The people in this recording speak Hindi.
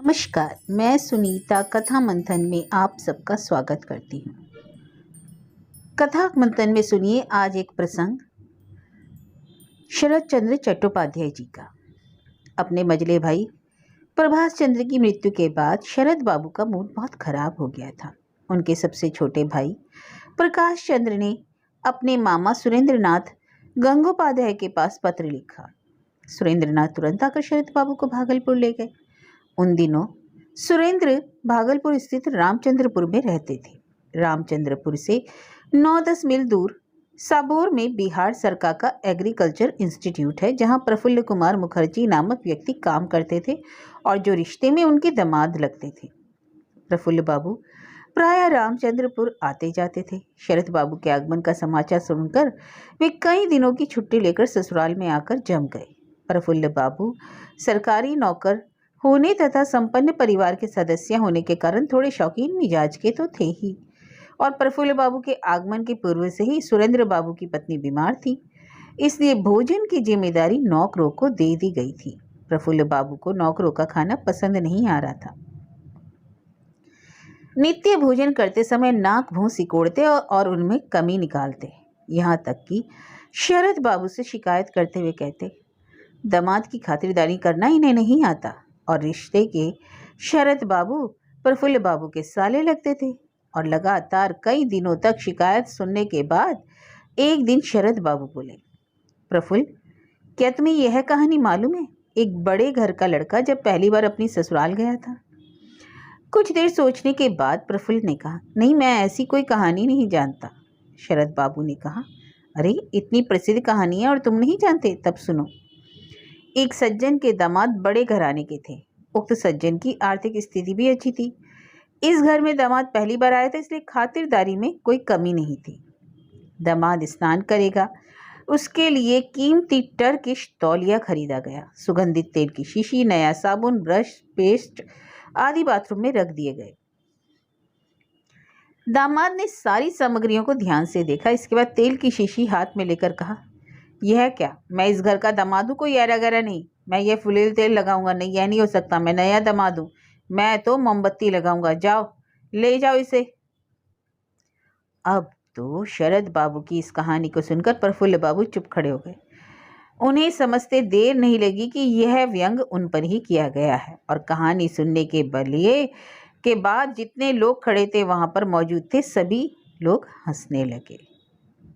नमस्कार, मैं सुनीता कथा मंथन में आप सबका स्वागत करती हूँ। कथा मंथन में सुनिए आज एक प्रसंग शरद चंद्र चट्टोपाध्याय जी का। अपने मजले भाई प्रभास चंद्र की मृत्यु के बाद शरद बाबू का मूड बहुत खराब हो गया था। उनके सबसे छोटे भाई प्रकाश चंद्र ने अपने मामा सुरेंद्रनाथ गंगोपाध्याय के पास पत्र लिखा। सुरेंद्रनाथ तुरंत आकर शरद बाबू को भागलपुर ले गए। उन दिनों सुरेंद्र भागलपुर स्थित रामचंद्रपुर में रहते थे। रामचंद्रपुर से 9-10 मील दूर साबोर में बिहार सरकार का एग्रीकल्चर इंस्टीट्यूट है, जहां प्रफुल्ल कुमार मुखर्जी नामक व्यक्ति काम करते थे और जो रिश्ते में उनके दामाद लगते थे। प्रफुल्ल बाबू प्रायः रामचंद्रपुर आते जाते थे। शरद बाबू के आगमन का समाचार सुनकर वे कई दिनों की छुट्टी लेकर ससुराल में आकर जम गए। प्रफुल्ल बाबू सरकारी नौकर होने तथा संपन्न परिवार के सदस्य होने के कारण थोड़े शौकीन मिजाज के तो थे ही, और प्रफुल्ल बाबू के आगमन के पूर्व से ही सुरेंद्र बाबू की पत्नी बीमार थी, इसलिए भोजन की जिम्मेदारी नौकरों को दे दी गई थी। प्रफुल्ल बाबू को नौकरों का खाना पसंद नहीं आ रहा था। नित्य भोजन करते समय नाक भौं सिकोड़ते और उनमें कमी निकालते, यहाँ तक कि शरद बाबू से शिकायत करते हुए कहते, दामाद की खातिरदारी करना इन्हें नहीं आता। और रिश्ते के शरद बाबू प्रफुल्ल बाबू के साले लगते थे। और लगातार कई दिनों तक शिकायत सुनने के बाद एक दिन शरद बाबू बोले, प्रफुल्ल, क्या तुम्हें यह कहानी मालूम है? एक बड़े घर का लड़का जब पहली बार अपनी ससुराल गया था। कुछ देर सोचने के बाद प्रफुल्ल ने कहा, नहीं, मैं ऐसी कोई कहानी नहीं जानता। शरद बाबू ने कहा, अरे, इतनी प्रसिद्ध कहानी है और तुम नहीं जानते? तब सुनो। एक सज्जन के दामाद बड़े घराने के थे। उक्त सज्जन की आर्थिक स्थिति भी अच्छी थी। इस घर में दामाद पहली बार आया था, इसलिए खातिरदारी में कोई कमी नहीं थी। दामाद स्नान करेगा, उसके लिए कीमती टर्किश तौलिया खरीदा गया। सुगंधित तेल की शीशी, नया साबुन, ब्रश, पेस्ट आदि बाथरूम में रख दिए गए। दामाद ने सारी सामग्रियों को ध्यान से देखा। इसके बाद तेल की शीशी हाथ में लेकर कहा, यह क्या? मैं इस घर का दामाद हूँ, कोई ऐरा गैरा नहीं। मैं ये फुलेल तेल लगाऊंगा नहीं, यह नहीं हो सकता। मैं नया दामाद हूँ, मैं तो मोमबत्ती लगाऊंगा। जाओ, ले जाओ इसे। अब तो शरद बाबू की इस कहानी को सुनकर प्रफुल्ल बाबू चुप खड़े हो गए। उन्हें समझते देर नहीं लगी कि यह व्यंग उन पर ही किया गया है, और कहानी सुनने के बाद जितने लोग खड़े थे वहां पर मौजूद थे, सभी लोग हंसने लगे।